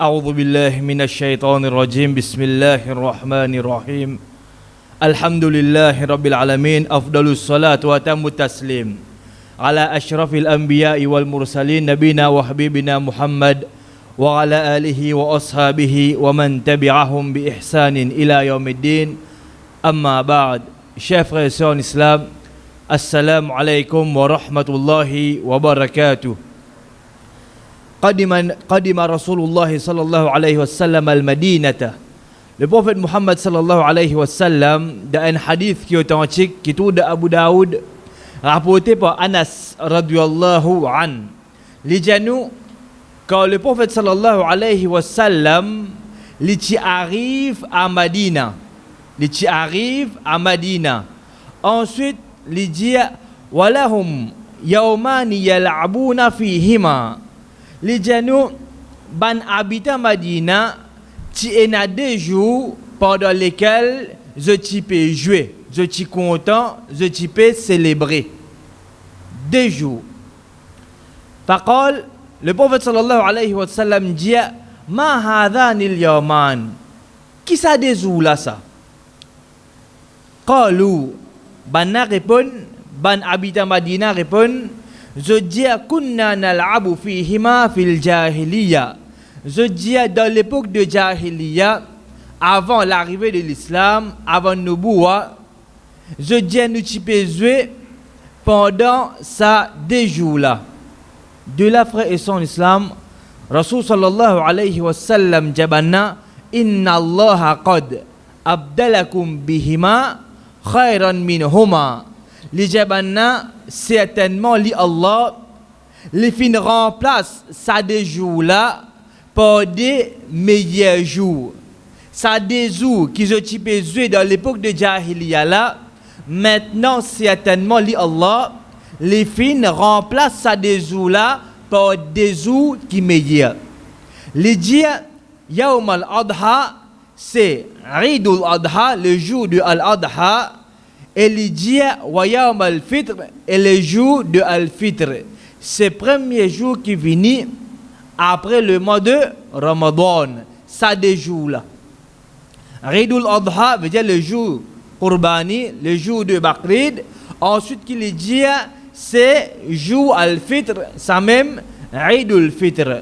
أعوذ بالله من الشيطان الرجيم بسم الله الرحمن الرحيم الحمد لله رب العالمين أفضل الصلاة وأتم التسليم على أشرف الأنبياء والمرسلين نبينا وحبيبنا محمد وعلى آله وأصحابه ومن تبعهم بإحسان إلى يوم الدين أما بعد chers frères et sœurs en islam assalamu alaikum wa rahmatullahi wa barakatuh. قدم رسول الله صلى الله عليه وسلم المدينة. Le prophète Muhammad sallallahu alayhi wa sallam, dans un hadith qui est authentique, qui est de Abu Daoud, rapporté par Anas radiyallahu an. Les gens, quand le prophète sallallahu alayhi wa sallam, il arrive à Madina. Il arrive à Madina. Ensuite, il dit, walahum yawmani yal'abuna fihima. Les gens, ban habitants Madina, tu en as 2 jours pendant lesquels je peux jouer, je suis content, je peux célébrer. 2 jours. Faqal, le prophète sallallahu alayhi wa sallam dit, ma hadhani al-yawman. Qui ça des jours là ça? Qalu, ban répond, ban habitant Madina répond, je dis kunna nal'abu fihima fil jahiliya. Je dis dans l'époque de jahiliya, avant l'arrivée de l'islam, avant Nubuwa, je dis nous peux jouer pendant ça 2 jours là. De la frère et son islam, Rasul sallallahu alayhi wa sallam jabanna inna Allah qad abdalakum bihima khayran minhuma. Les jabanna certainement li Allah les fin remplace ça 2 jours là par des meilleurs jours. Ça des jours qui je peux jouer dans l'époque de Jahiliya là, maintenant certainement li Allah les fin remplace ça des jours là par des jours qui meilleurs. Les dia Yawm al-Adha, c'est Eidul Adha, le jour de Al-Adha, et les dia wa Yawm al-Fitr, et le jour de Al-Fitr. C'est le premier jour qui vient après le mois de Ramadan. Ça des jours là. Eidul Adha veut dire le jour Qurbani, le jour de Bakrid. Ensuite qu'il dit c'est jour Al-Fitr, ça même Eidul Fitr.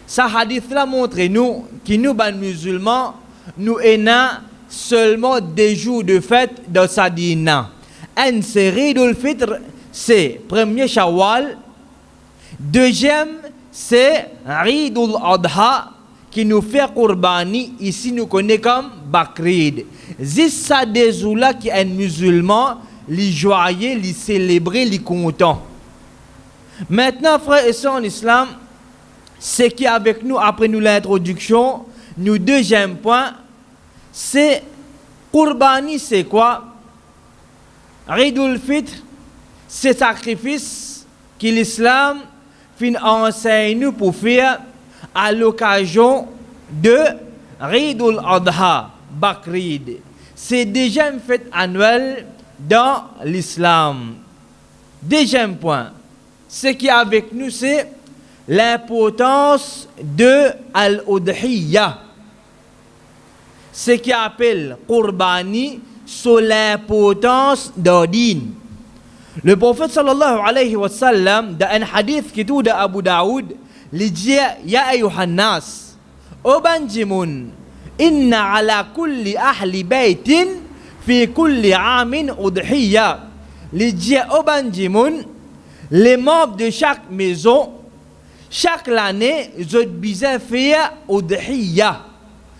Ça hadith là montre nous que nous ban musulmans nous ayons seulement 2 jours de fête dans sa dîna. Un c'est Eidul Fitr, c'est premier Shawwal. Deuxième c'est Eidul Adha qui nous fait Qurbani, ici nous connaît comme Bakrid. C'est ça des jours là qui est musulman, les joyeux, les célébrer, les contents. Maintenant, frères et sœurs en islam, ce qui est avec nous après nous l'introduction, nous deuxième point, c'est Qurbani, c'est quoi? Eidul Fitr, c'est sacrifice que l'islam enseigne nous pour faire à l'occasion de Eidul Adha, Bakrid. C'est déjà une fête annuelle dans l'islam. Deuxième point, ce qui est avec nous, c'est l'importance de Al-Udhiyya. Ce qui appelle Qurbani, sur l'importance d'Odin. Le prophète sallallahu alayhi wa sallam, dans un hadith qui est de Abu Daoud, il dit Ya ayyuhan nas, Obanjimun, inna ala kulli ahli baytin fi kulli amin udhiyya. Il dit Obanjimun, les membres de chaque maison, chaque année, ils ont besoin de faire udhiyya.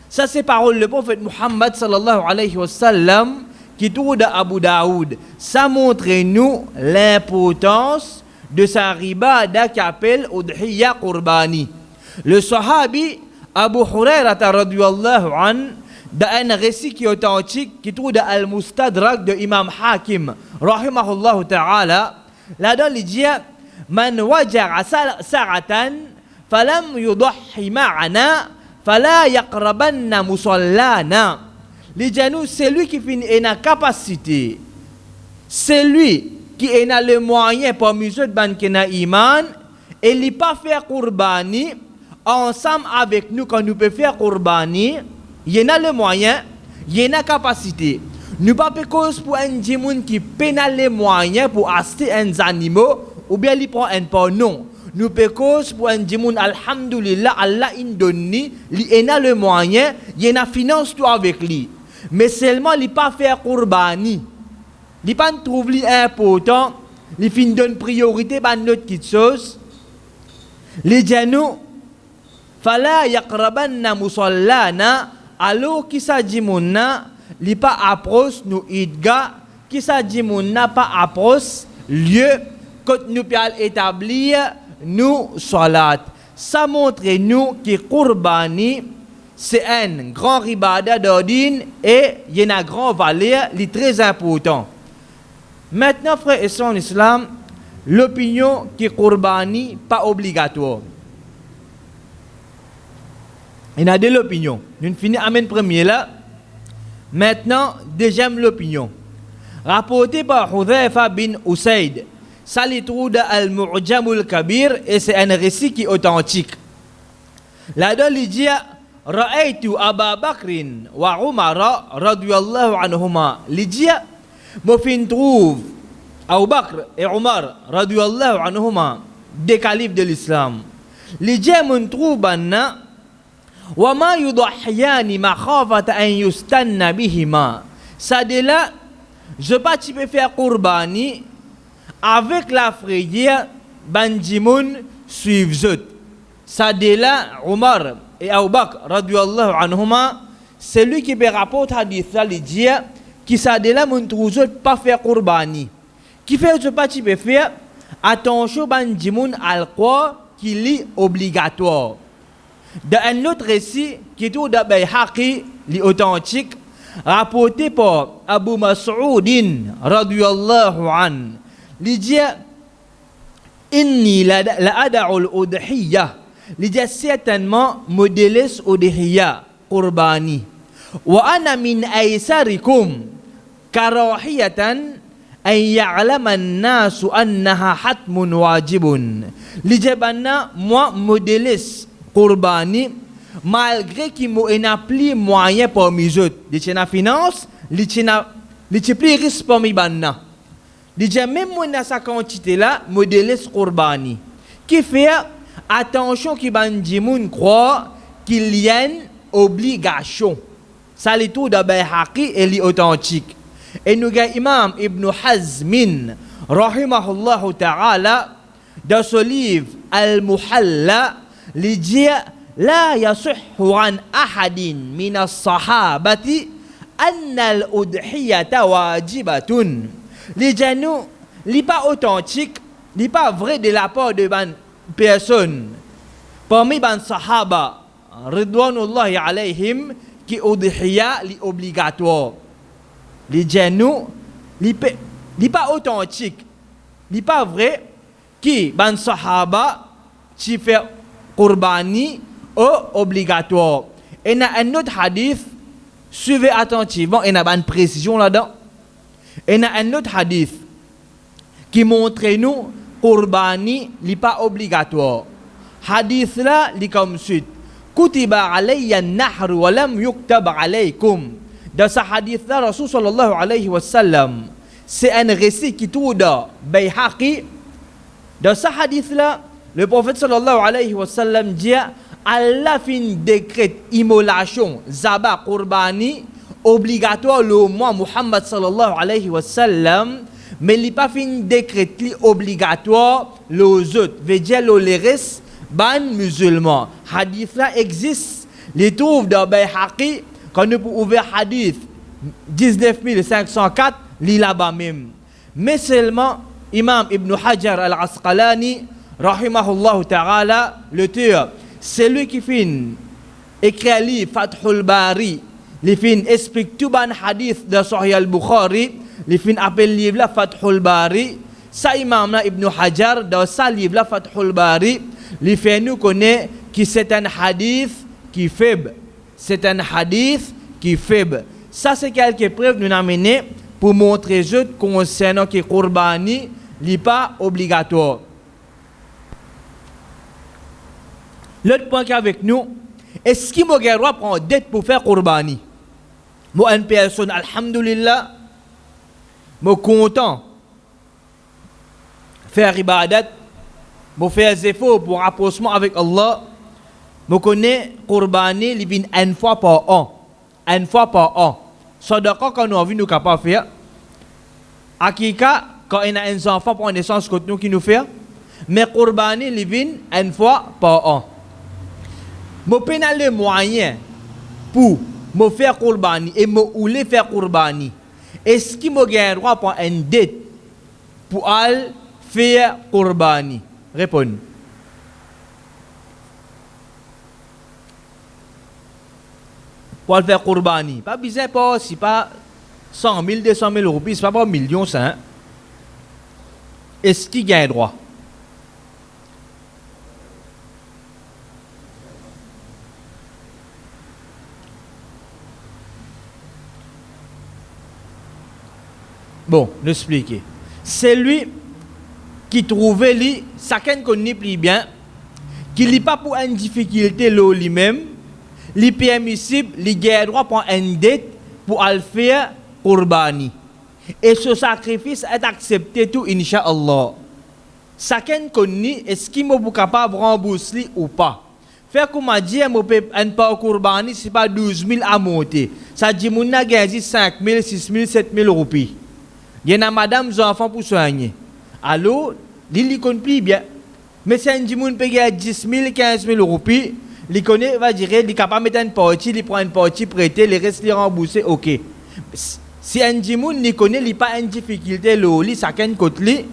Ça c'est parole le prophète Muhammad sallallahu alayhi wa sallam qui tourne de Abu Daoud. Ça montre nous l'importance de sa ribada qui appelle Udhiyya Qurbani. Le sahabi Abu Hurairah radiyallahu an, dans un récit qui est authentique qui trouve dans Al-Mustadrak de Imam Hakim rahimahullah ta'ala, là-dedans il dit man waja'a sa'atan falam yudhi ma'ana fala yaqrabanna musallana. Les gens, c'est lui qui finit en capacité, c'est lui qui a le moyen pour musulman qui n'a iman et il pas faire Qurbani ensemble avec nous quand nous pouvons faire Qurbani, il y en a le moyen, il y en a la capacité. Nous pas cause pour un djimoun qui pénale les moyens pour acheter un animaux ou bien il prend un pas non. Nous cause pour un djimoun, alhamdulillah, Allah indonni, il a le moyen, il a finance tout avec lui. Mais seulement il pas faire Qurbani. Il pas trouver important, il fin donne priorité à notre petite chose. Les gens fala yaqrabanna musallana alors qui sa djimouna li pas approche nous idga qui sa djimouna pas approche lieu que nous peut établir nous salat. Ça montre nous que Qurbani c'est un grand ibadah d'ordine et il y a une grande valeur, il est très important. Maintenant, frères et sœurs en islam, l'opinion que Qurbani pas obligatoire. Il y a deux opinions. Nous finissons avec premier là. Maintenant, deuxième l'opinion. Rapporté par Hudhayfa bin Usaid. Ça les trouve dans Al-Mu'jam al-Kabir et c'est un récit qui est authentique. Là-dedans, il dit Ra'aytu Aba Bakrin wa Umar radiyallahu anhuma. Il dit moi fin trouve Abu Bakr et Omar radiyallahu anhuma des califes de l'islam. Il dit mon trouve banna وما يضحيان مخافة أن يستنى بهما. Ça de là, je pas tu peux faire Qurbani avec la frayeur Banjimoun suivent zot. Ça de là, Omar et Abu Bakr radiyallahu anhuma, c'est lui qui peut rapporter hadith là, il dit qui ça de là mon trouve pas faire Qurbani. Qui fait je pas tu peux faire attention Banjimoun al quoi qu'il est obligatoire. Dans un autre récit qui est tout de Bayhaqi, l'authentique, rapporté par Abu Mas'oudin radiyallahu an, il dit Inni la ada'u al-udhiyya, il dit certainement modélis udhiyya Qurbani wa ana min aysarikum karahiyatan an ya'lama an-nasu annaha hatmun wajibun. Il dit moi modélis Qurbani, malgré qu'il n'y a plus moyen pour mes autres. Il y a une finance, il y a plus risque pour mes banna. Il y a même dans sa quantité là, modèle Qurbani. Qui fait attention qu'il bandimoun croit qu'il y a une obligation. Ça c'est tout de Bayhaqi et l'authentique. Et nous avons Imam Ibn Hazmin, rahimahullah ta'ala, dans ce livre Al-Muhalla, لجي لا يصح عن أحد من الصحابة أن الأضحية واجبة. لجي nous n'est pas authentique, n'est pas vrai de la part de ban personne parmi ban sahaba ridwanullahi alayhim qui udhiya li obligatoire. Lejي nous n'est pas authentique, n'est pas vrai qui ban sahaba qui fait Qurbani obligatoire. Et dans un autre hadith, suivez attentivement, il y a une précision là-dedans. Et dans un autre hadith qui montre nous Qurbani n'est pas obligatoire. Hadith là, il est comme suite. Kutiba alayya an-nahr wa lam yuktab alaykum. Dans ce hadith là, Rasul sallallahu alayhi wa sallam, c'est un récit qui trouve dans Bayhaqi. Dans ce hadith là, le prophète sallallahu alayhi wa sallam dit Allah fin décrète immolation zaba Qurbani obligatoire le mois Muhammad sallallahu alayhi wa sallam, mais il pas fin décrète obligatoire les autres, veut dire les restes ban musulmans. Hadith là existe, les trouve dans Bayhaqi quand nous pouvons ouvrir hadith 19504 li là-bas même. Mais seulement Imam Ibn Hajar al-Asqalani rahimahullah ta'ala, l'auteur, c'est lui qui finit écrit un livre Fathul Bari, il finit explique tout ban hadith de Sahih al-Bukhari, il finit appelle livre là Fathul Bari. Ça imam Ibn Hajar dans sa livre là Fathul Bari, il fait nous connaître que c'est un hadith qui est faible. C'est un hadith qui est faible. Ça c'est quelques preuves nous amener pour montrer je concernant que Qurbani n'est pas obligatoire. L'autre point qu'avec nous, est-ce qu'il m'a le droit de prendre dette pour faire qurbani? Moi, une personne, alhamdulillah, moi content faire ibadat, moi faire des efforts pour rapprochement avec Allah, moi connais qurbani, il vient une fois par an. Une fois par an. Sadaqa, quand nous avons nous capables de faire. Akika, quand on a un enfant pour naissance, que nous qui nous fait. Mais qurbani, il vient une fois par an. Je peux les moyens pour me faire qurbani et me voulais faire qurbani. Est-ce qu'il me gagne droit pour une dette pour aller faire qurbani? Répondez. Pour aller faire qurbani. Pas besoin, pas, si pas 100 000, 200 000 euros, c'est pas un million, ça. Hein? Est-ce qu'il gagne droit? Bon, l'expliquer. C'est lui qui trouvait lui, chacun connaît plus bien, qu'il n'est pas pour une difficulté lui-même, il est permissible, il a droit pour une dette pour aller faire qurbani. Et ce sacrifice est accepté tout, Inch'Allah. Chacun connaît, est-ce qu'il est capable de rembourser ou pas. Faire comme on dit, un pas qurbani, ce n'est pas 12 000 à monter. Ça dit, qu'on a gagné 5 000, 6 000, 7 000 roupies. Il y a madame, des enfants pour soigner. Alors, il connaît plus bien. Mais si un dimoun paye 10 000, 15 000 roupies, il connaît, va dire, il est capable de mettre une partie, il prend une partie prêtée, les restes, il rembourser, ok. Si un dimoun, il connaît, il n'a pas une difficulté, il chacun côté,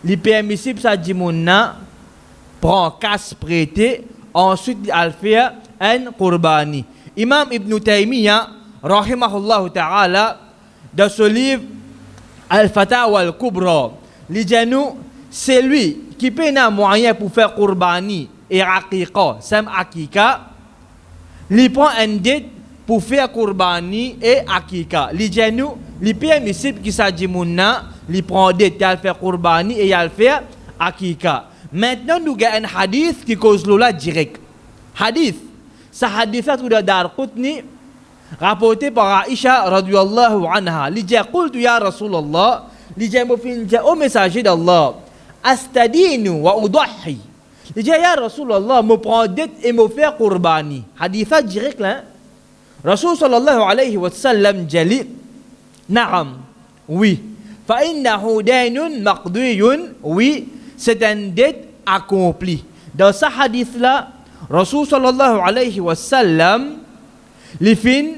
il est permissible, ça dimoun, prend casse prêtée, ensuite, il fait un qurbani. Imam Ibn Taymiyyah, rahimahullah ta'ala, dans ce livre, Al-Fatawa al-Kubra, c'est lui qui paye un moyen pour faire qurbani et aqiqa, sam aqiqa, il prend une dette pour faire qurbani et aqiqa. Il permissible qui s'agit mouna, il prend dette, il fait qurbani et il fait aqiqa. Maintenant, nous avons un hadith qui cause l'ola direct. Hadith, ce hadith est dans Qutni, rapporté par Aïcha radiyallahu anha. Il dit, qultu ya Rasulallah, il dit, au messager d'Allah, astadinu wa udahi. Il dit, ya Rasulallah, me prend dette et me faire qurbani. Hadith direct là. Rasul sallallahu alayhi wa sallam dit, naam, oui. Fa innahu daynun maqdiyun, oui, c'est une dette accomplie. Dans ce hadith là, Rasul sallallahu alayhi wa sallam, les fins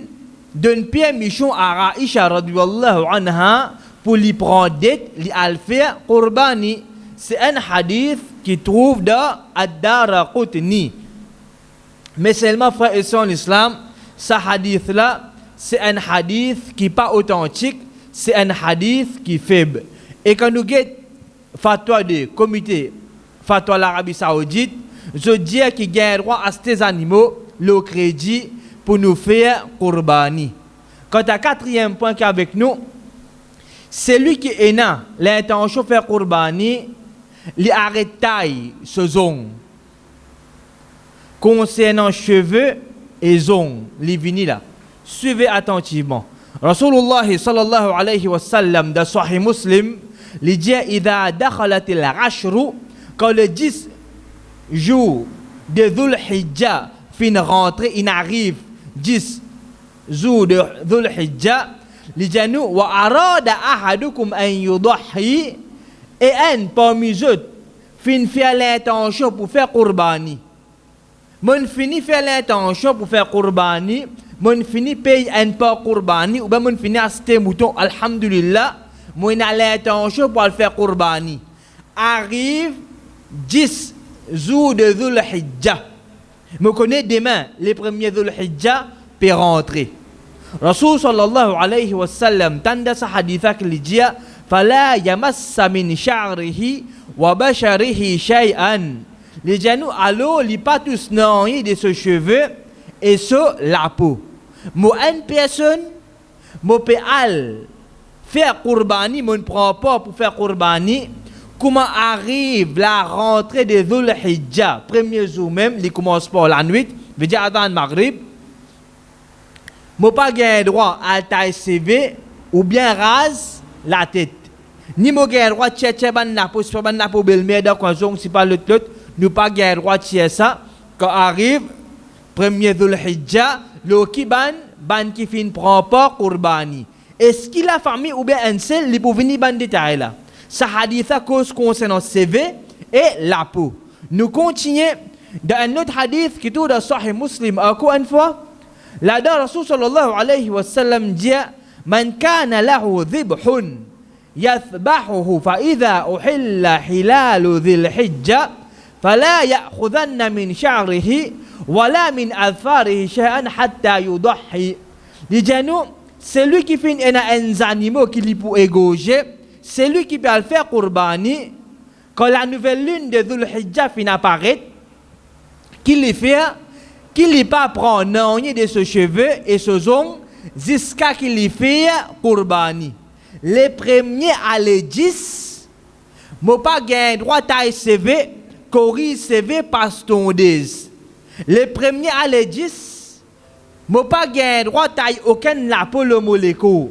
d'une permission à Aïcha radiyallahu anha pour lui prendre dette, lui faire qurbani. C'est un hadith qui trouve dans Ad-Daraqutni. Mais seulement, frère et sœurs en islam, ce hadith-là, c'est un hadith qui n'est pas authentique, c'est un hadith qui est faible. Et quand nous avons fatwa de comité, fatwa de l'Arabie Saoudite, je dis qu'il y a droit à ces animaux, le crédit, pour nous faire qurbani. Quant à quatrième point qu'avec nous, c'est lui qui est là, l'intention de faire qurbani, il arrête taille ce zone. Concernant cheveux et ongles, les vinis là, suivez attentivement. Rasulullah sallallahu alayhi wa sallam dans Sahih Muslim, il dit إذا دخلت العشر, quand le 10 jours de Dhul Hijjah fin rentrée, il arrive 10 jours de Dhul Hijjah, il dit nous wa arada ahadukum an yudahi, et un parmi eux fin faire l'intention pour faire qurbani. Mon fini faire l'intention pour faire qurbani, mon fini paye un pas qurbani, ou bien mon fini acheter mouton, alhamdulillah, mon a l'intention pour le faire qurbani. Arrive 10 jours de Dhul Hijjah. Me connais demain, les premiers Dhul Hijjah, peut rentrer. Rasul sallallahu alayhi wa sallam, tanda sa haditha qu'il dit, فلا يمس من شعره وبشره شيئا. Les genoux, alors, ils pas tous noyés de ses cheveux et sur la peau. Moi, une personne, moi, peut faire qurbani, moi, ne prend pas pour faire qurbani, comment arrive la rentrée de Dhul Hijjah, premier jour même, il commence par la nuit, veut dire avant le Maghrib, moi pas gain droit à taille CV ou bien rase la tête. Ni mo gain droit tchétché ban na po belmer dans quand on si pas l'autre, nous pas gain droit tchétché ça quand arrive premier Dhul Hijjah, le kiban ban qui fin prend pas qurbani. Est-ce qu'il a famille ou bien un seul, il peut venir ban détail là. Ça hadith à cause concernant CV et la peau. Nous continuons dans un autre hadith qui est dans Sahih Muslim. Encore une fois, là-dedans, Rasul sallallahu alayhi wa sallam dit Man kana lahu dhibhun yathbahuhu fa idha uhilla hilalu dhil hijja fala ya'khudhanna min sha'rihi wala min adfarihi shay'an hatta yudahi. Dit-nous, c'est lui qui fait un animal qui lui peut égorger. C'est lui qui peut le faire qurbani quand la nouvelle lune de Dhul Hijjah finit apparaître, qu'il les fait, qu'il ne pas prendre rien de ses cheveux et ses ongles jusqu'à qu'il les fait qurbani. Les premiers à les 10, je n'ai pas gagné droit à CV, corrige CV par tondeuse. Les premiers à les 10, je n'ai pas gagné droit à aucun lapo le molécule.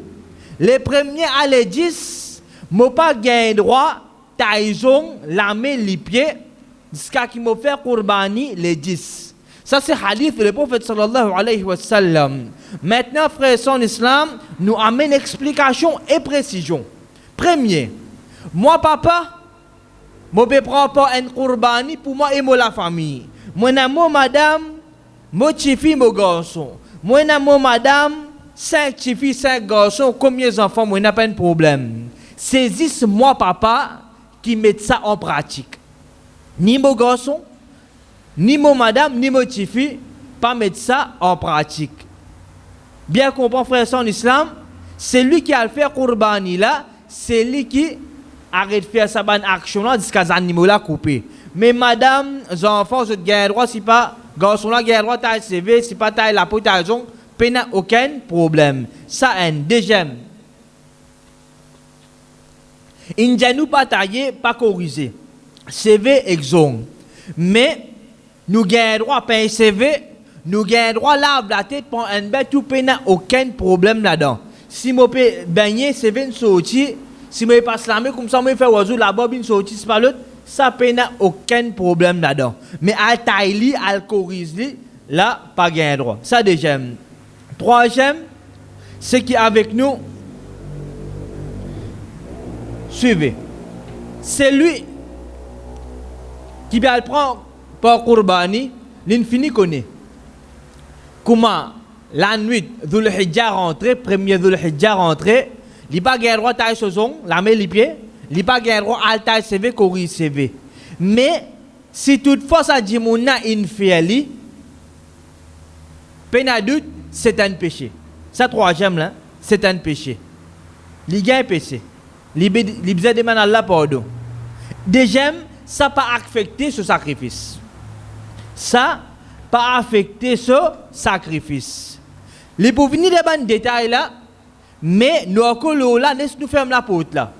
Les premiers à les 10, je pas gain droit taïzon la main les pieds jusqu'à qui me fait qurbani les 10. Ça c'est hadith du prophète sallallahu alayhi wa sallam. Maintenant frères et sœurs en islam, nous amène explication et précision. Premier, moi papa, je ne prends pas un qurbani pour moi et moi la famille. Moi n'aime madame, moi chifi mon garçon. Moi n'aime madame, 5 chifi 5 garçons, combien d'enfants moi n'a pas un problème. Saisisse-moi, papa, qui met ça en pratique. Ni mon garçon, ni mon madame, ni mon tifi, pas mettre ça en pratique. Bien comprendre, frère, en islam, c'est lui qui a le fait qurbani là, c'est lui qui arrête de faire sa bonne action là, jusqu'à ces animaux là coupés. Mais madame, les enfants, je gagne droit, si pas, garçon là, gagne droit, taille CV, si pas taille la peau, taille zone, pas aucun problème. Ça, un deuxième. Il ne nous pas taillé, pas corrigé. CV exon. Mais nous gagnons droit à un CV, nous gagnons droit à la tête pour un bête, tout n'a aucun problème là-dedans. Si je peux baigner, CV une sortie, si je passe la main comme ça, je fais oiseau là-bas, une sortie, c'est pas l'autre, ça n'a aucun problème là-dedans. Mais à tailler, à corriger, là, pas gain droit. Ça deuxième. Troisième, ce qui est avec nous, suivez. C'est lui qui va le prendre par qurbani, l'infini connaît. Comment la nuit, Dhul Hijjah rentré, premier Dhul Hijjah rentré, il n'a pas gagné droit à ce son, la main les pieds, il n'a pas gagné droit à taille CV, corrige CV. Mais si toutefois ça dit mon infidèle, pénadoute, c'est un péché. Ça troisième là, c'est un péché. Il y a un péché. L'ibza demande à Allah pardon. Deuxième, ça n'a pas affecté ce sacrifice. Ça pas affecté ce sacrifice. Les pour venir de bons détails là, mais nous avons là, laisse-nous fermer la porte là.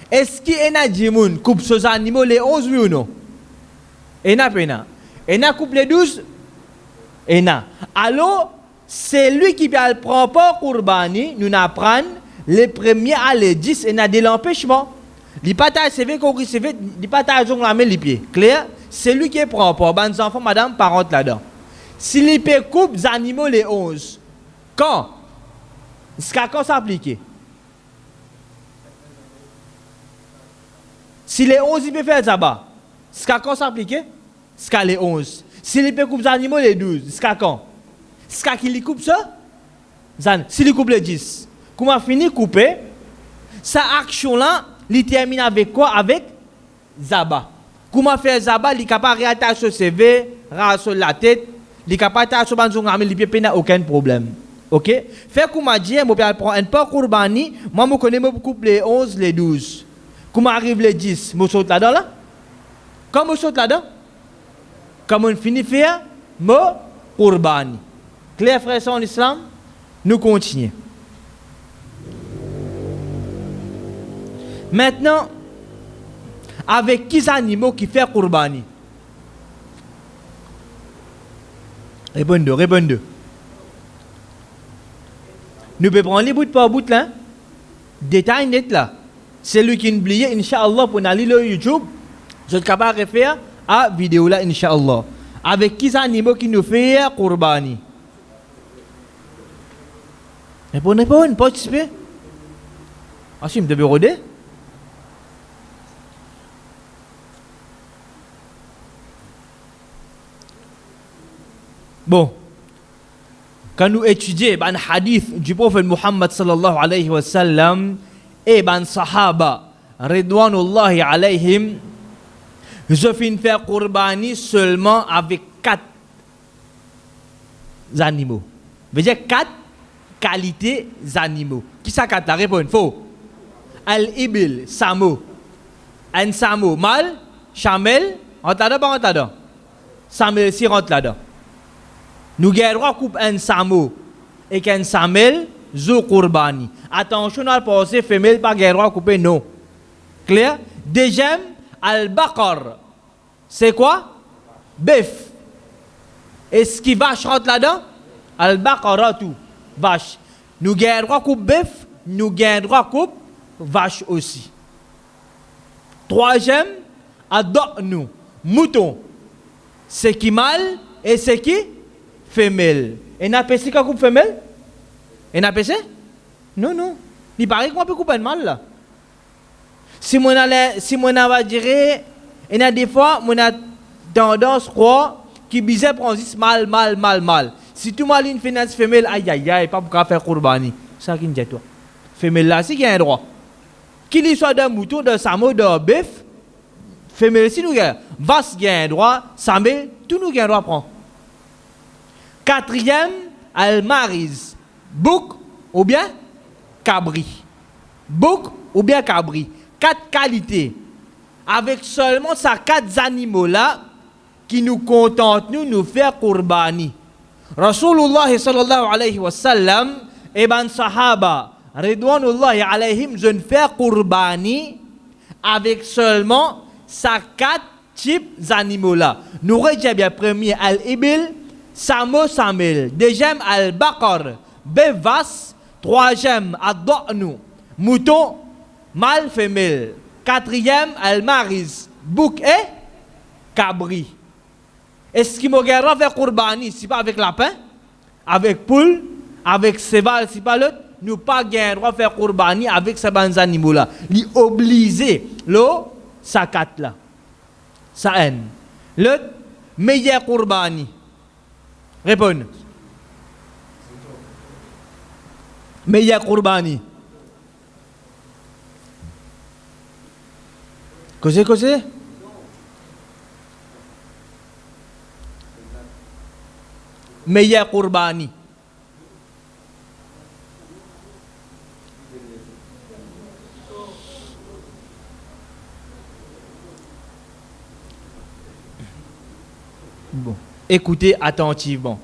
Est-ce qu'il y a des gens qui coupent ces animaux les 11 oui ou non? Il y a pas. Il y a coupe les 12? Il y a. Alors, c'est lui qui ne prend pas qurbani, nous n'apprend les premiers à les 10 et n'a de l'empêchement. Il pas ta CV corrige CV, il pas ta jongle la main les pieds. Clair? C'est lui qui prend pas. Ben enfants madame parente là-dedans. Si les peut coupe les animaux les 11. Quand? Jusqu'à quand s'appliquer? Si les 11 il peut faire ça bas. Jusqu'à quand s'appliquer? Jusqu'à les 11. Si les peut coupe les animaux les 12. Jusqu'à quand? Jusqu'à qui les coupe ça? Si les coupe les 10. Comment finir couper? Sa action là, il termine avec quoi? Avec Zaba. Comment faire Zaba? Il est capable de réattacher ce CV, raser la tête, il est capable d'attacher son banzong, il n'y a aucun problème. Ok? Fait comme je dis, je prends un peu qurbani, moi je connais beaucoup les 11, les 12. Comment arrive les 10? Je saute là-dedans là? Quand je saute là-dedans? Quand on finit de faire, je qurbani. Clair frère en islam? Nous continuons. Maintenant, Avec qui animaux qui fait Qurbani? Répondez. Nous pouvons prendre les bouts par bout là. Détail net là. C'est lui qui oublie, Inch'Allah, pour aller sur YouTube. Je suis capable de faire à vidéo là, Inch'Allah. Avec qui animaux qui nous fait Qurbani? Répondez, pas participer. Ah si, je devais roder. Bon, quand nous étudions un hadith du prophète Muhammad sallallahu alayhi wa sallam et ben sahaba ridwanullahi alayhim, je finis faire Qurbani seulement avec 4 animaux. Veut dire 4 qualités d'animaux. Qui ça 4 la réponse? Faux. Al-ibil, samo. Un samo, mâle, chamel, rentre là-dedans, pas rentre là-dedans. Samel, si rentre là-dedans. Nous gagnons coupe un samo et qu'un samel, zo Qurbani. Attention à penser femelle pas gagnons couper non. Clair? Deuxième, al-baqar. C'est quoi? Bœuf. Est-ce qui vache rentre là-dedans? Al-baqara tout. Vache. Nous gagnons coupe bœuf, nous gagnons coupe vache aussi. Troisième, ad-da'nu. Mouton. C'est qui mâle et c'est qui femelle. Et n'a pas quoi coupe femelle? Et n'a pas Non. Il paraît qu'on peut couper un mâle là. Si mon va dire, et a des fois, mon a tendance à croire qu'il bizarre prend mal. Si tout mal une finance femelle, aïe, pas pour faire Qurbani. Ça qui me dit toi. Femelle là, c'est qu'il y a un droit. Qu'il soit d'un mouton, d'un samo, d'un bœuf, femelle si nous gagnons. Vache gagne un droit, samé, tout nous gagne un droit à prendre. Quatrième, al-mariz. Bouc ou bien cabri. Bouc ou bien cabri. 4 qualités. Avec seulement ces 4 animaux là qui nous contentent nous faire Qurbani. Rasulullah sallallahu alayhi wa sallam et ben sahaba ridwanullahi alayhim je ne fais Qurbani avec seulement ces 4 types d'animaux là. Nous regardons bien premier al-ibil, samo samel, deuxième al-baqar, bevas, troisième ad-da'nu, mouton, mâle femelle, quatrième al-mariz, bouc et cabri. Est-ce qu'il me regarde faire Qurbani si pas avec lapin, avec poule, avec cheval si pas l'autre, nous pas gagner droit faire Qurbani avec ces bons animaux là. Li obligé lo sakat là. Ça haine. L'autre meilleur Qurbani. Répondez. Meilleur Qurbani. Causez. Meilleur Qurbani. Bon, écoutez attentivement.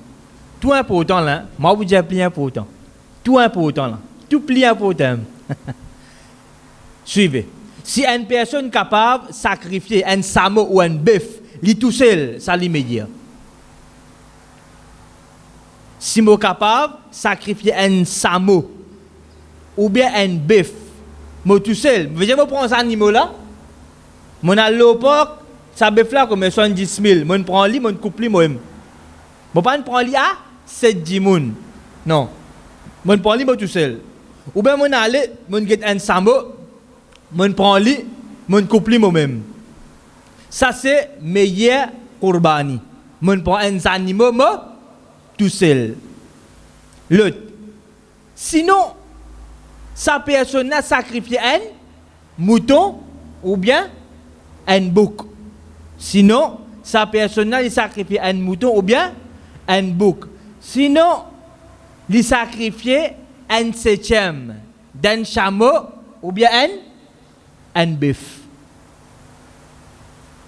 Tout important là, moi vous dis plus important. Tout important là, tout plus important. Suivez. Si une personne capable de sacrifier un samo ou un bœuf, lui tout seul, ça l'immédiat. Si je suis capable de sacrifier un samo ou bien un bœuf, moi tout seul, je vais prendre cet animal-là, je vais l'opérer, ça bœuf-là comme 70 000, je prends lui, je coupe lui moi-même. Je ne prends pas lui à 7 000. Non. Je prends lui moi tout seul. Ou bien je vais aller, je get un samo, je prends lui, je coupe lui moi-même. Ça c'est meilleur Qurbani. Je prends un animal, moi tout seul. L'autre. Sinon, sa personne a sacrifié un mouton ou bien un bouc. Sinon, sa personne a sacrifié un mouton ou bien un bouc. Sinon, il sacrifié un septième d'un chameau ou bien un bœuf.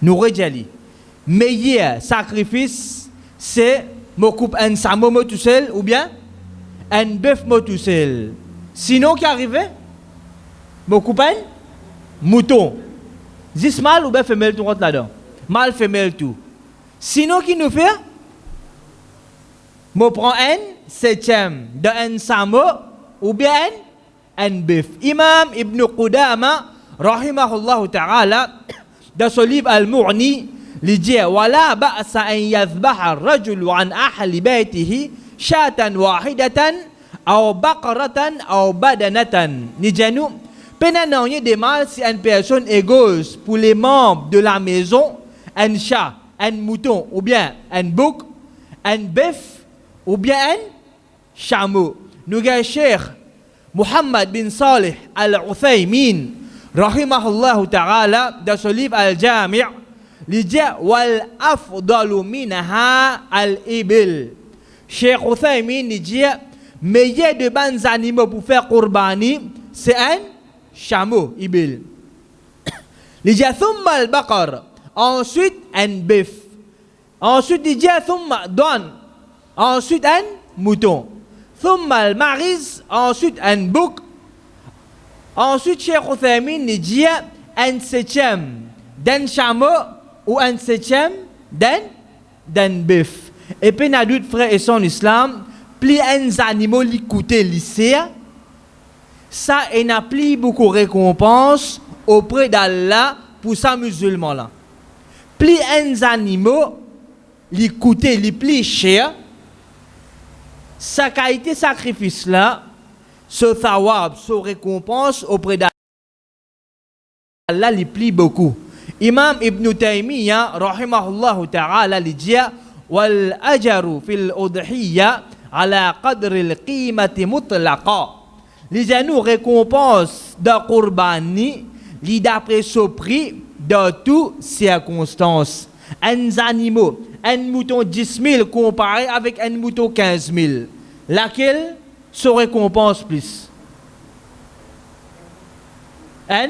Nous regardons. Meilleur sacrifice, c'est me coupe un samo moi tout seul ou bien un bœuf moi tout seul. Sinon, qui arrive? Me coupe un mouton. Juste mâle ou bien femelle tout rentre là-dedans. Mâle, femelle tout. Sinon, qui nous fait? Moi prends un septième de un samo ou bien un bif. Imam Ibn Qudama, rahimahullah ta'ala, dans son livre Al-Mu'ni, il dit ولا بأس أن يذبح الرجل عن أهل بيته شاة واحدة أو بقرة أو بدنة. Nijanu, penananya des mâles si une personne égose pour les membres de la maison un chat, un mouton ou bien un bouc, un bœuf ou bien un chameau. Nous avons Cheikh Muhammad bin Salih al-Uthaymin, rahimahullah ta'ala, dans son livre Al-Jami', il dit wal afdalu minha al-ibil. Cheikh Uthaymin dit meilleur de bons animaux pour faire qurbani, c'est un chameau, ibil. Il dit thumma al-baqar, ensuite un bœuf. Ensuite il dit thumma don, ensuite un mouton. Thumma al-mariz, ensuite un bouc. Ensuite Cheikh Uthaymin il dit un septième d'un chameau ou un septième d'un bœuf. Et puis n'a d'autres frères et sœurs en islam, plus un animaux li coûter lycée, ça et n'a plus beaucoup de récompense auprès d'Allah pour ça musulman là. Plus un animaux li coûter li plus cher, sa qualité sacrifice là, ce thawab, ce récompense auprès d'Allah li plus beaucoup. Imam Ibn Taymiyyah rahimahullah ta'ala li dit wal ajru fil udhiyya ala qadri al qimati mutlaqa. Les nous récompense de qurbani li d'après ce prix dans toutes circonstances. Un animal, un mouton 10 000 comparé avec un mouton 15 000. Laquelle se récompense plus? Un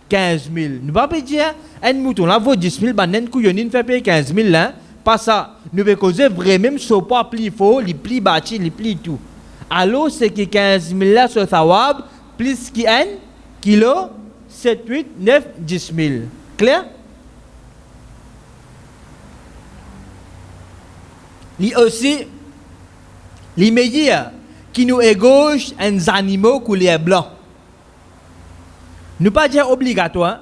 15 000. Nous ne pouvons pas dire un mouton là vaut 10 000, ben couillonine fait payer 15 000 là. Pas ça. Nous pouvons causer vraiment ce pas plus faux, les plus bâti, les plus tout. Alors c'est que 15 000 là sur thawab plus qu'un kilo 7, 8, 9, 10 000. Clair? Il aussi les meilleurs qui nous égauchent un animaux couleur blanc. Nous pas dire obligatoire,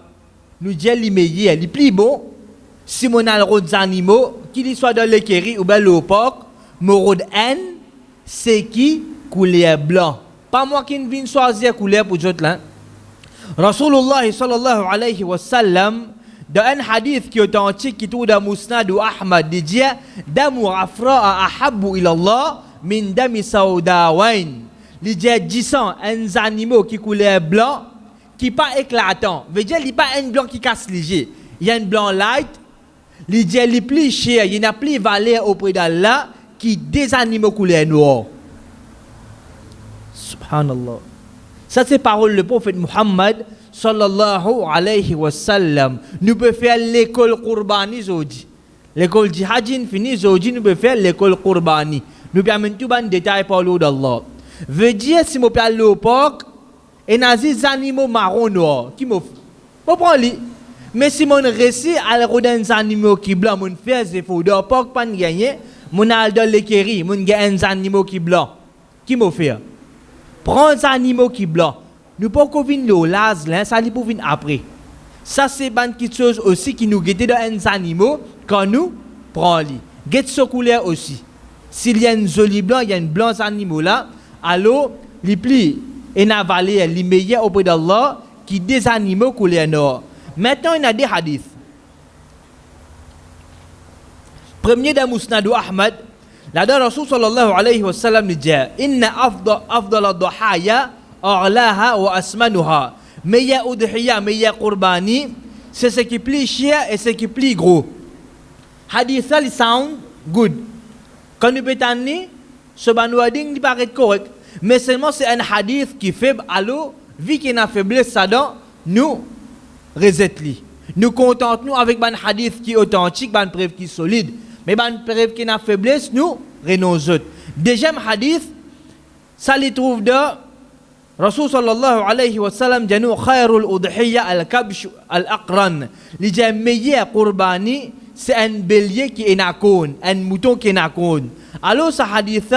nous dire les meilleurs, les plus bons. Si on a des animaux, qu'ils soient dans l'équerry ou bien le porc, mon N, c'est qui couleur blanc. Pas moi qui ne viens choisir couleur pour d'autres là. Rasulullah sallallahu alayhi wa sallam, dans un hadith qui est authentique, qui est dans Musnad ou Ahmad, il dit Damu afra'a ahabbu ila Allah min dami sawdawain. Il dit disant un animal qui couleur blanc, qui pas éclatant. Veut dire il n'y a pas un blanc qui casse léger. Il y a un blanc light. Il dit il est plus cher, il n'a plus valeur auprès d'Allah qui des animaux couleur noir. Subhanallah. Ça c'est parole du prophète Muhammad sallallahu alayhi wa sallam. Nous pouvons faire l'école Qurbani aujourd'hui. L'école djihadine finie aujourd'hui, nous pouvons faire l'école Qurbani. Nous pouvons mettre tout un détail par l'eau d'Allah. Veut dire si nous pouvons aller au porc et nous avons des animaux marron noirs qui me prend lui. Mais si mon récit à des animaux qui blanc, mon fait c'est faux. De porc pas gagner, mon al dans l'équerry, mon gagne des animaux qui blanc. Qui me fait? Prends des animaux qui blanc. Nous ne pouvons pas venir au las, ça nous peut venir après. Ça c'est une petite chose aussi qui nous guette dans les animaux quand nous prenons. Guette ce couleur aussi. S'il y a un joli blanc, il y a un blanc animaux là, alors les plis et la valeur, les meilleurs auprès d'Allah qui des animaux couleur noire. Maintenant, il y a des hadiths. Premier dans Musnad Ahmad, là-dedans, Rasul sallallahu alayhi wa sallam dit Inna afdal ad-duhaya a'laha wa asmanuha. Meilleur udhiya, meilleur qurbani, c'est ce qui est plus cher et ce qui est plus gros. Hadith ça, il sound good. Quand nous pétons, ce banouading, il paraît correct. Mais seulement c'est un hadith qui est faible. Alors, vu qu'il y a une faiblesse, ça donne, nous reset-li. Nous contentons avec un hadith qui est authentique, une preuve qui est solide. Mais une preuve qui a une faiblesse, nous renonçons. Deuxième hadith, ça les trouve dans Rasul sallallahu alayhi wa sallam dit nous khairul udhiyya al-kabsh al-aqran. Les meilleurs qurbani c'est un bélier qui est nakon, un mouton qui est nakon. Alors ce hadith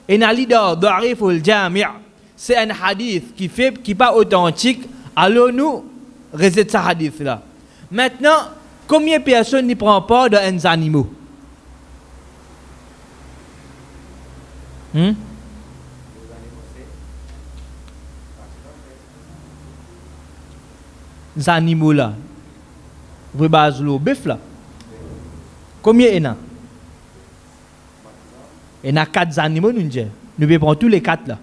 est un leader d'arif al-jami'. C'est un hadith qui pas authentique. Alors nous rejetons ce hadith là. Maintenant, combien de personnes n'y prennent pas d'un animaux? Les animaux là, vous basez le bœuf là. Combien il y en a? Il y a 4 animaux, nous disons. Nous pouvons prendre tous les 4 là.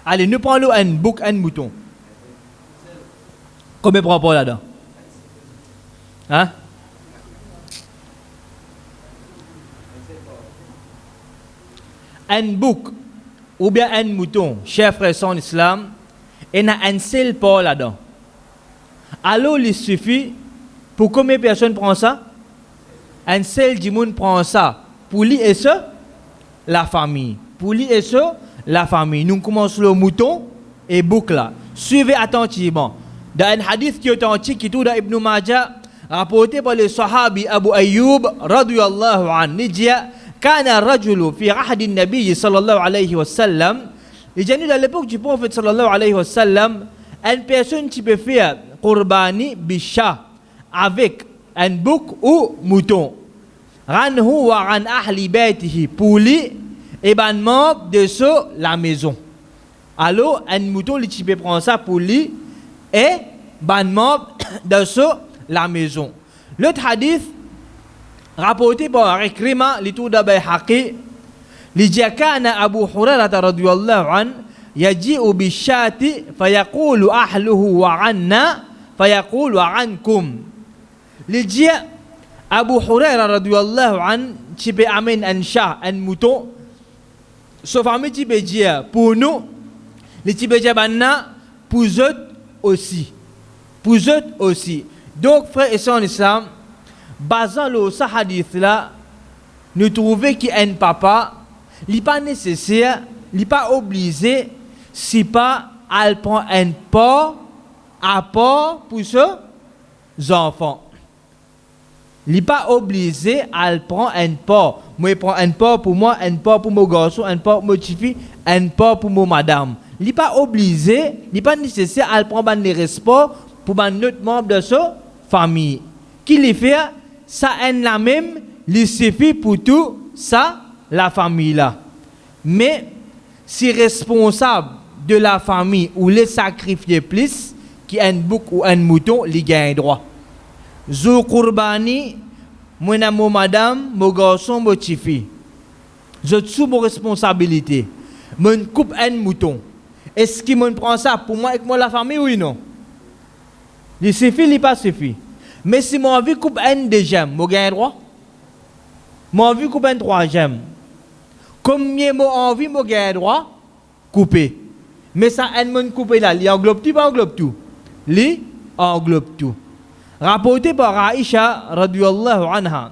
Allez, nous prenons un bouc, un mouton. Combien prend pas là-dedans? Hein? Un bouc ou bien un mouton, chers frères en islam, il y a un seul porc là-dedans. Alors, il suffit pour combien de personnes prennent ça? Un seul dimoun prend ça. Pour lui et ça, la famille. Pour lui et ça, la famille. Nous commençons le mouton et bouc là. Suivez attentivement. Dans un hadith qui est authentique, qui est dans Ibn Majah, rapporté par le sahabi Abu Ayyub, radiyallahu anhu, il dit كان الرجل في عهد النبي صلى الله عليه وسلم. Il dit dans l'époque du prophète sallallahu alayhi wa sallam, une personne qui peut faire qurbani bisha avec un bouc ou mouton. Ranhu wa ran ahli baytihi, pour lui et ban membre de la maison. Alors un mouton qui peut prendre ça pour lui et ban membre de la maison. L'autre hadith rapporté par Ikrima l'étour d'Abayhaqi, li kana Abu Hurairah radhiyallahu an yaji'u bishati fayaqulu ahluhu wa anna fayaqulu wa ankum. Li Abu Hurairah radhiyallahu an qui peut amener un chat, un mouton, sauf famille qui peut dire pour nous, les qui peut dire pour eux aussi. Pour eux aussi. Donc frères et sœurs en islam, basant le hadith là, nous trouvons qu'il y a un papa, il n'est pas nécessaire, il n'est pas obligé, si pas elle prend un porc à part pour ses enfants. Il n'est pas obligé, elle prend un porc. Moi, je prends un porc pour moi, un porc pour mon garçon, un porc pour mon petit-fils, un porc pour mon madame. Il n'est pas obligé, il n'est pas nécessaire, elle prend les respects pour un autre membre de sa famille. Qui les fait, ça est la même, il suffit pour tout ça, la famille là. Mais si responsable de la famille ou les sacrifier plus, qui un bouc ou un mouton, il gagne droit. Zou Qurbani, mon madame, mon garçon, mon petit-fils. Je suis sous mon responsabilité. Je coupe un mouton. Est-ce qu'il me prend ça pour moi et moi la famille ou non? Il suffit, il pas suffit. Mais si mon envie coupe un deuxième, je gagne droit. Mon envie coupe un troisième. Combien mon envie, je gagne droit? Couper. Mais ça, un monde coupé là, il englobe tout, pas englobe tout. Il englobe tout. Rapporté par Aïcha radhiyallahu anha.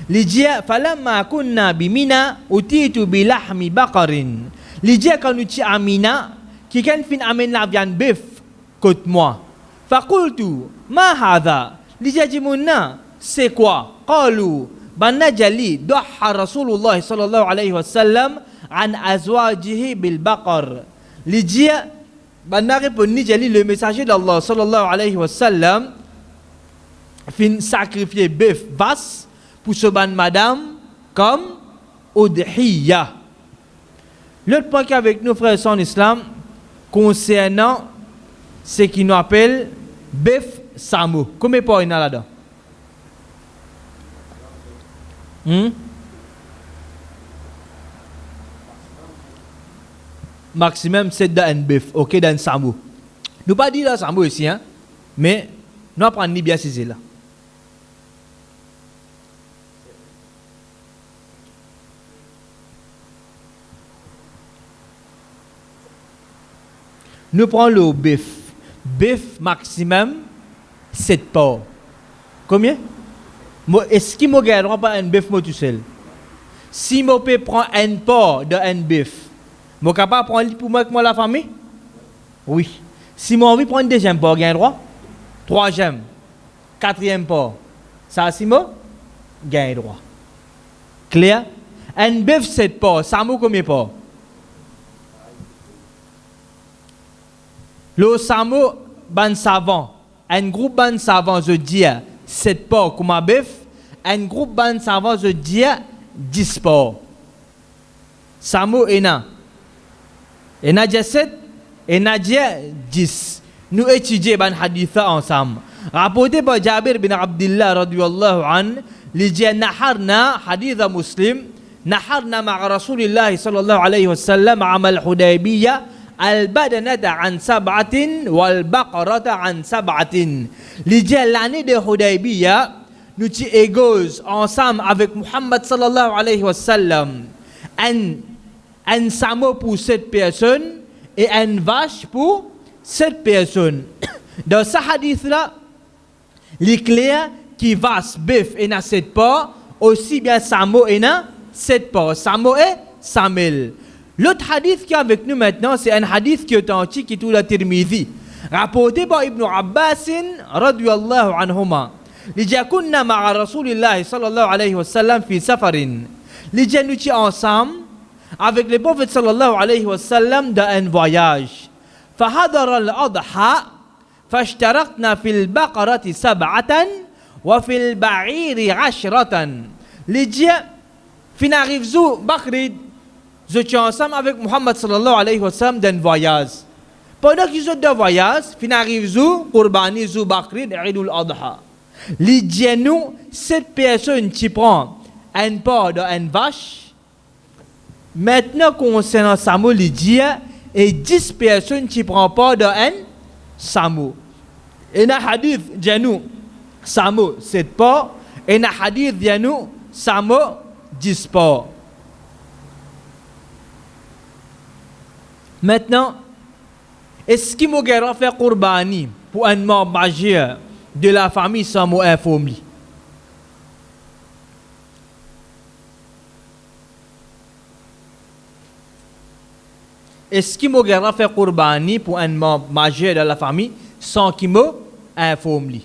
L'idée falamma kunna bimina utitu bilahmi baqarin. L'idée quand nous sommes à Mina, qui quand fin amène la viande bœuf côté moi. Faqultu ma hadha. L'idée dit mouna, c'est quoi? Qalu banna jali duha Rasulullah sallallahu alayhi wa sallam an azwajihi bil baqar. L'idée banna répondit jali le messager d'Allah sallallahu alayhi wa sallam fin sacrifier bœuf vache pour ce ban madame comme udhiyya. L'autre point qu'avec nos frères en islam concernant ce qui nous appelle bœuf samo. Combien de points il y a là-dedans? Maximum 7 dans un bœuf, ok, dans un samo. Nous pas dit là samo ici, hein, mais nous apprenons bien saisir là. Nous prenons le bœuf. Bœuf maximum 7 porcs. Combien? Est-ce qu'il me gagne pas un bœuf moi tout seul? Si je peux prendre un porc de un bœuf, Moi capable de prendre pour moi avec moi la famille? Oui. Si moi envie de prendre deuxième part, gain droit? Troisième, quatrième part. Ça, si moi, gain droit. Clair? Un bœuf 7 parts, ça m'a combien parts? Le samo ban savant, un groupe ban savant, je dis 7 parts comme un bœuf, un groupe ban savant, je dis 10 parts. Samo ena. Ena dia 7, ena dia 10. Nous étudions ban hadith ensemble. Rapporté par Jabir bin Abdullah radhiyallahu an, li dia naharna hadith Muslim, naharna ma'a Rasulillah sallallahu alayhi wa sallam amal Hudaybiyah al-badanata an sab'atin wal baqarata an sab'atin. Li dia l'année de Hudaybiyah, nous ti égos ensemble avec Muhammad sallallahu alayhi wa sallam. Un samo pour 7 personnes et une vache pour 7 personnes. Dans ce hadith-là, l'éclair qui vache, bœuf et n'a 7 parts, aussi bien samo et n'a 7 parts. Samo et samel. L'autre hadith qui est avec nous maintenant, c'est un hadith qui est authentique, qui est tout la Tirmidhi. Rapporté par Ibn Abbas, radiyallahu anhuma. لجا كنا مع رسول الله صلى الله عليه وسلم في سفر لجا نوتي ensemble avec le prophète صلى الله عليه وسلم dans un voyage فحضر الأضحى فاشتركنا في البقرة 7 وفي البعير 10 لجا في نعرفزو بقريد زوتي ensemble avec Muhammad صلى الله عليه وسلم dans un voyage pendant qu'ils sont dans voyage في نعرفزو قرباني زو بقريد عيد الأضحى les genoux, 7 personnes qui prennent un porc dans une vache. Maintenant, concernant Samo, les dia et 10 personnes qui prennent part dans un Samo. Et dans le hadith, genoux, Samo, 7 porcs. Et dans le hadith, genoux, Samo, 10 porcs. Maintenant, est-ce qu'il m'a fait Qurbani pour un membre majeur de la famille sans mot informé? Est-ce qu'il m'a fait Qurbani pour un membre majeur de la famille sans qu'il m'a informé?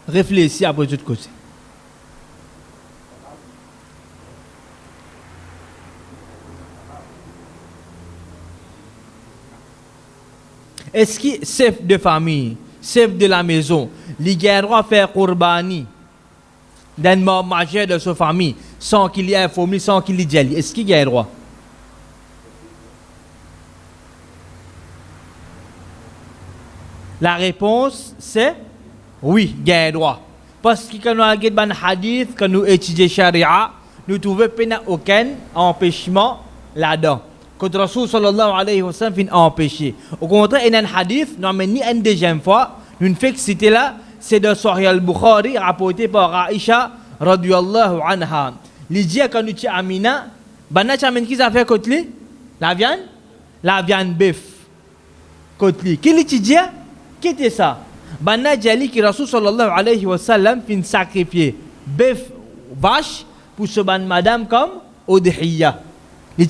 Réfléchissez après tout côté. Est-ce que chef de famille, chef de la maison, il a le droit de faire Qurbani d'un membre majeur de sa famille sans qu'il y ait informé, sans qu'il y ait dit? Est-ce qu'il a le droit? La réponse c'est oui, il a le droit. Parce que quand nous regardons un hadith, quand nous étudions Sharia, nous trouvons aucun empêchement là-dedans. Que Rasul sallallahu alayhi wa sallam fin empêché. Au contraire, il y a un hadith, nous avons ni une deuxième fois, nous fait que c'était là, c'est de Sahih al-Bukhari, rapporté par Aisha radiyallahu anha. Il dit quand nous sommes à Mina, banna chamen qui a fait kotli? La viande bœuf. Kotli. Qui l'a dit? Qui était ça? Banna jali que Rasul sallallahu alayhi wa sallam fin sacrifier bœuf, vache pour ce ban madame comme udhiyya.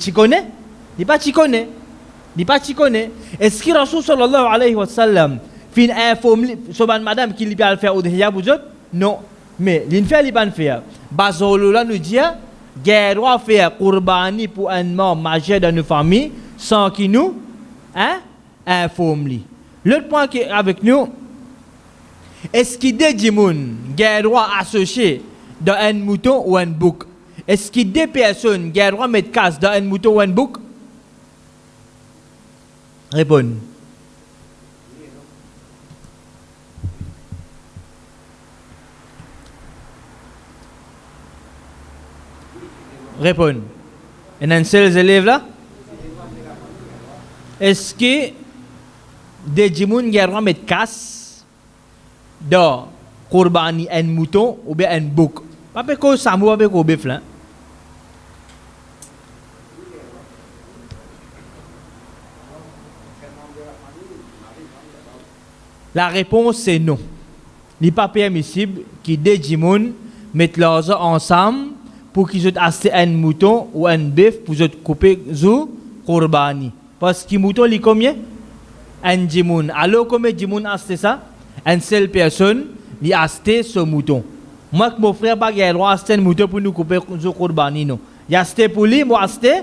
Tu connais? Il pas connaît. Est-ce que Rasul sallallahu alayhi wa sallam fin informe soban madame qui lui peut faire udhiyya pour eux? Non. Mais l'infère il pas faire. Bazolola nous dit guerre doit faire qurbani pour un membre majeur de notre famille sans qu'il nous informe. L'autre point qui est avec nous, est-ce qu'il dit moun guerre doit associer dans un mouton ou un bouc? Est-ce qu'il des personnes guerre doit mettre casse dans un mouton ou un bouc? Répondez. Répondez. Et un seul élève là? Est-ce que des gens qui ont mis casse dans Qurbani un mouton ou bien un bouc? Pas que ça m'a pas que bœuf là. La réponse c'est non. Il n'est pas permissible que des gens mettent leurs œufs ensemble pour qu'ils aient acheté un mouton ou un bœuf pour qu'ils couper zu qurbani. Parce que mouton il combien? Un djimoun. Alors combien de djimoun acheté ça? Une seule personne il a acheté ce mouton. Moi que mon frère pas gagné droit acheter un mouton pour nous couper zu qurbani non. Il a acheté pour lui, moi acheté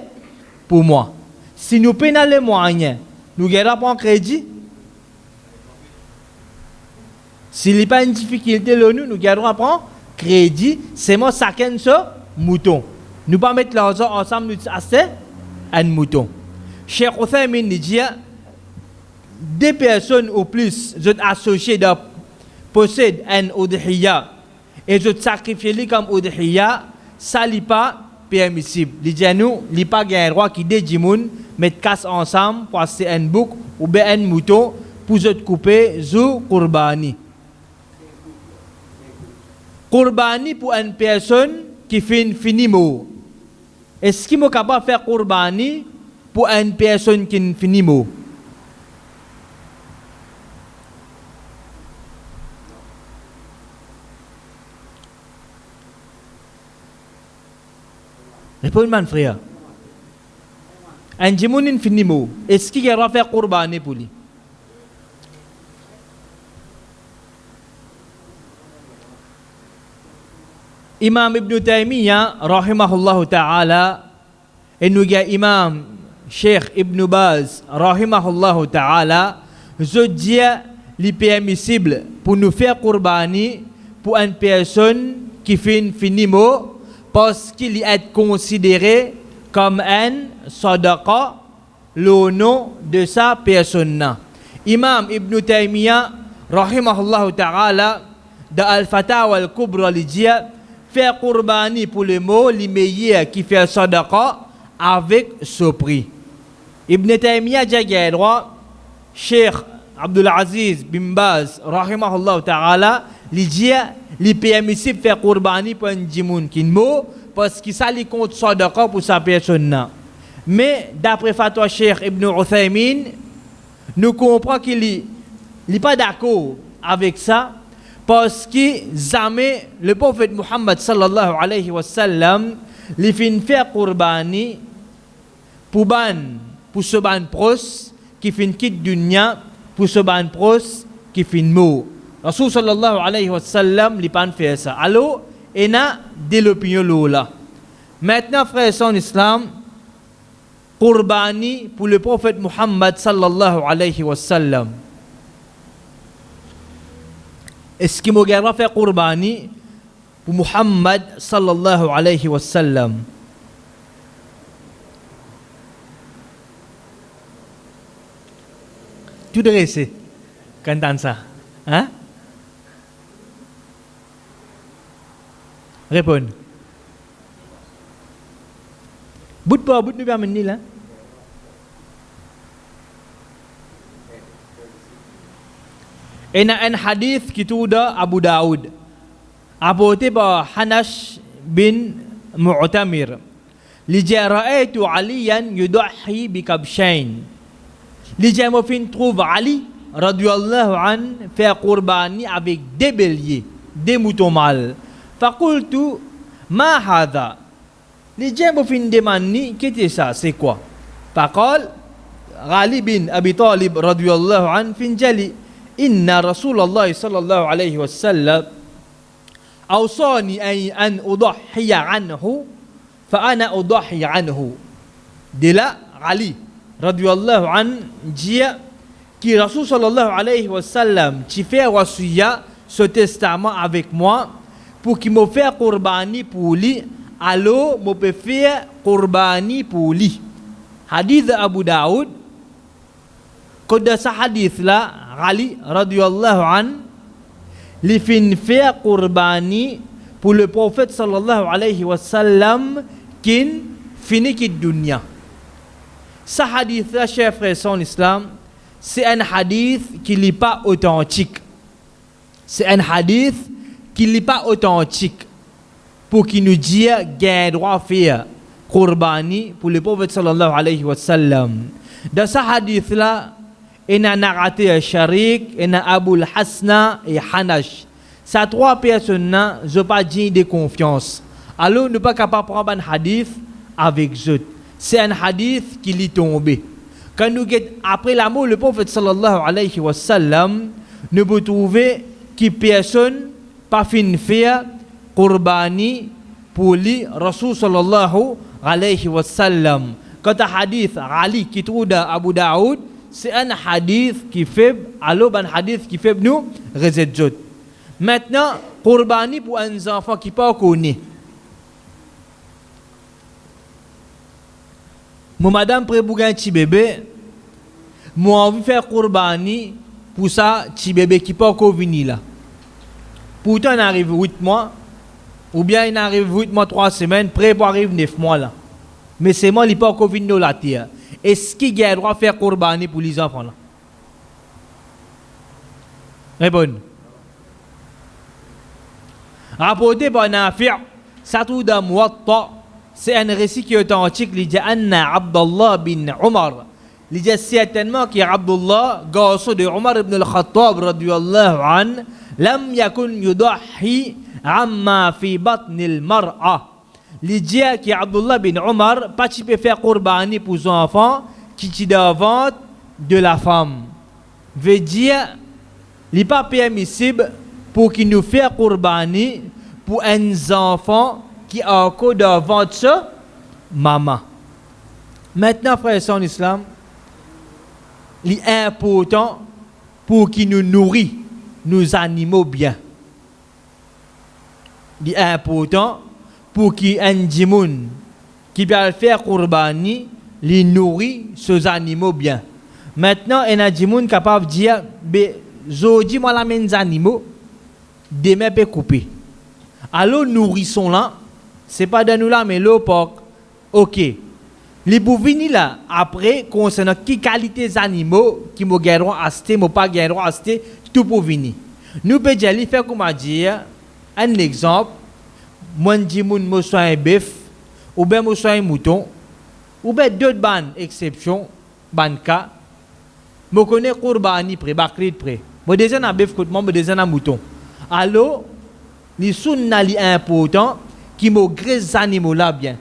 pour moi. Si nous payons les moyens, nous gagnons pas en crédit. S'il n'y a pas une difficulté, nous gagnons à prendre crédit. C'est moi chacun ce mouton. Nous pas mettre l'argent ensemble, nous acheter un mouton. Cheikh Uthaymin dit deux personnes ou plus sont associées de possèdent un udhiyya et sont sacrifiés comme udhiyya, ça n'est pas permissible. Les gens n'ont pas un droit qui des gens mettent casse ensemble pour acheter un bouc ou bien un mouton pour se couper zu qurbani. Qurbani pour une personne qui finit mort. Est-ce qu'il est capable de faire qurbani pour une personne qui finit mort? Répondez-moi, frère. Un djimoun finit mort. Est-ce qu'il va faire qurbani pour lui? Imam Ibn Taymiyyah, rahimahullah ta'ala, et nous y a Imam Cheikh Ibn Baz, rahimahullah ta'ala, je dis les permissible pour nous faire qurbani pour une personne qui finit mort parce qu'il est considéré comme un sadaqa le nom de sa personne. Imam Ibn Taymiyyah, rahimahullah ta'ala, dans Al-Fatawa al-Kubra, il dit faire qurbani pour le mot, les meilleurs qui fait sadaqa avec ce prix. Ibn Taymiyyah dit droit, Cheikh Abdul Aziz bin Baz, rahimahullah ta'ala, il dit les permissible faire qurbani pour un djimoun qui mot parce que ça lui compte sadaqa pour sa personne. Mais d'après fatwa Cheikh Ibn Uthaymin, nous comprenons qu'il n'est pas d'accord avec ça. Parce que jamais le prophète Muhammad sallallahu alayhi wa sallam li fin faire qurbani pour ce ban pros qui fin quitte dunya pour ce ban pros qui fin mort. Rasul sallallahu alayhi wa sallam li pas faire ça. Alors, il a de l'opinion là. Maintenant frères en islam, qurbani pour le prophète Muhammad sallallahu alayhi wa sallam. Est-ce qu'il m'a gardé faire qurbani pour Muhammad sallallahu alayhi wa sallam? Tout dressé quand on ça, hein? Réponds. Bout pas bout nous va mener là. Il y a un hadith qui est Abu Daoud, apporté par Hanash bin Mu'tamir. Il dit رأيت عليا يضحي بكبشين. Il dit moi fin trouve Ali radiyallahu an faire qurbani avec des béliers, des moutons mâles. فقلت ما هذا. Il dit moi fin demande qu'est-ce que ça, c'est quoi? فقال Ali bin Abi Talib radiyallahu an fin jali. إن رسول الله صلى الله عليه وسلم أوصاني أن أضحي عنه فأنا أضحي عنه. دلا علي رضي الله عنه dit que Rasul sallallahu alayhi wa sallam qui fait wasiya ce testament avec moi pour qu'il me fasse qurbani pour lui, alors me peut faire qurbani pour lui. Hadith Abu Daoud. Dans ce hadith là, Ali radiyallahu an li fin faire qurbani pour le prophète sallallahu alayhi wa sallam qui finit quitte dunya. Ce hadith là, chers frères en islam, c'est un hadith qui n'est pas authentique. C'est un hadith qui n'est pas authentique pour qu'il nous dise qu'il droit faire qurbani pour le prophète sallallahu alayhi wa sallam. Dans ce hadith là, il y a narraté Sharik, il y a Abu al-Hasna et Hanash. Ces trois personnes, je n'ai pas dit de confiance. Alors, nous ne pas capable de prendre un hadith avec eux. C'est un hadith qui est tombé. Quand nous après la mort, le prophète sallallahu alayhi wa sallam, nous pouvons trouver que personne pas fin faire qurbani pour lui, Rasul sallallahu alayhi wa sallam. Quand un hadith Ali qui trouve dans Abu Daoud, c'est un hadith qui fait, alors un hadith qui fait nous résultat. Maintenant, qurbani pour un enfant qui pas connu. Mon madame prébougan un petit bébé, moi envie faire qurbani pour ça petit bébé qui pas encore venu là. Pourtant il arrive 8 mois ou bien il arrive 8 mois 3 semaines, près pour arriver 9 mois là. Mais c'est moi il pas encore venu la terre. Est-ce qu'il a le droit de faire qurbani pour les enfants là? Réponds. Rapporté par Nafi', ça tout dans Muwatta. C'est un récit qui est authentique. Il dit Anna Abdullah bin Umar. Il dit certainement que Abdullah, garçon de Umar ibn al-Khattab, radiyallahu an, lam yakun yudahi amma fi batni al-mar'a. Il dit que Abdullah bin Umar, pas tu peux faire qurbani pour son enfant qui est devant de la femme. Veut dire, il n'est pas permissible pour qu'il nous fasse qurbani pour un enfant qui est encore devant sa maman. Maintenant, frères et sœurs en islam, il est important pour qu'il nous nourrit nos animaux bien. Il est important pour qu'il y ait un djimoun qui peut faire qurbani, il nourrit ses animaux bien. Maintenant, il y a un djimoun capable de dire, aujourd'hui, moi, la mes animaux, demain, peut couper. Alors, nourrissons là. C'est pas de nous là, mais l'époque, ok. Les bouvines là, après, concernant qui qualité des animaux, qui me gagneront à acheter, me pas gagneront à acheter, tout pour venir. Nous pouvons dire, faire comme dire, un exemple, moi, je dis, moi, soit un bœuf, ou bien, moi, soit un mouton, ou bien, d'autres bandes, exception, banka, je connais Kourbani près, Bakrid près. Je déjà un bœuf, je déjà un mouton. Alors, les sunna li important, qui me graisse animaux là bien.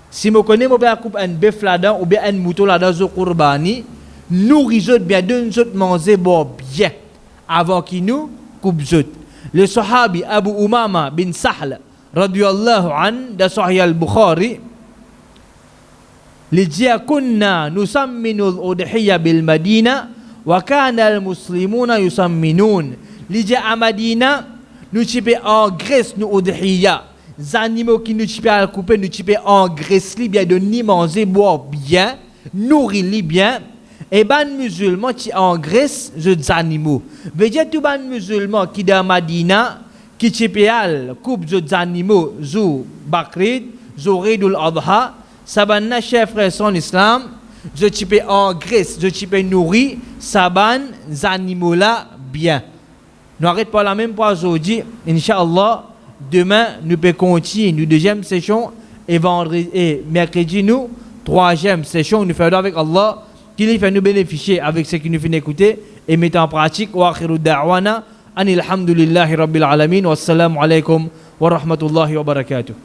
Si je connais un bœuf là-dedans ou bien un mouton là-dedans sur Kourbani, nourrissons bien, donnons manger bien avant qu'il nous coupe. Le sahabi Abu Umama bin Sahl, radiyallahu an, de Sahih al-Bukhari, il dit kunna nusamminu al-udhiyya bil Madina wa kana al-muslimuna yusamminun. Il dit à Madina, nous typons en graisse nous udhiyya. Les animaux qui nous typent à couper, nous typons en graisse bien de ni manger, boire bien, nourrir bien. Et les musulmans qui en graisse les animaux. Veut dire tous les musulmans qui dans Madina, qui typent à coupe les animaux, zou Bakrid, zou Ridul Adha, ça va na chef frère son islam, je type en graisse, je type nourri, ça va les animaux là bien. Nous arrêtons pas la même pour aujourd'hui, Inch'Allah. Demain, nous pouvons continuer nous deuxième session et vendredi et mercredi, nous troisième session. Nous faisons avec Allah qui nous fait nous bénéficier avec ce qui nous fait écouter et mettre en pratique. Wa akhiru da'wana anil hamdulillahi rabbil alamin. Wassalamu alaikum wa rahmatullahi wa barakatuh.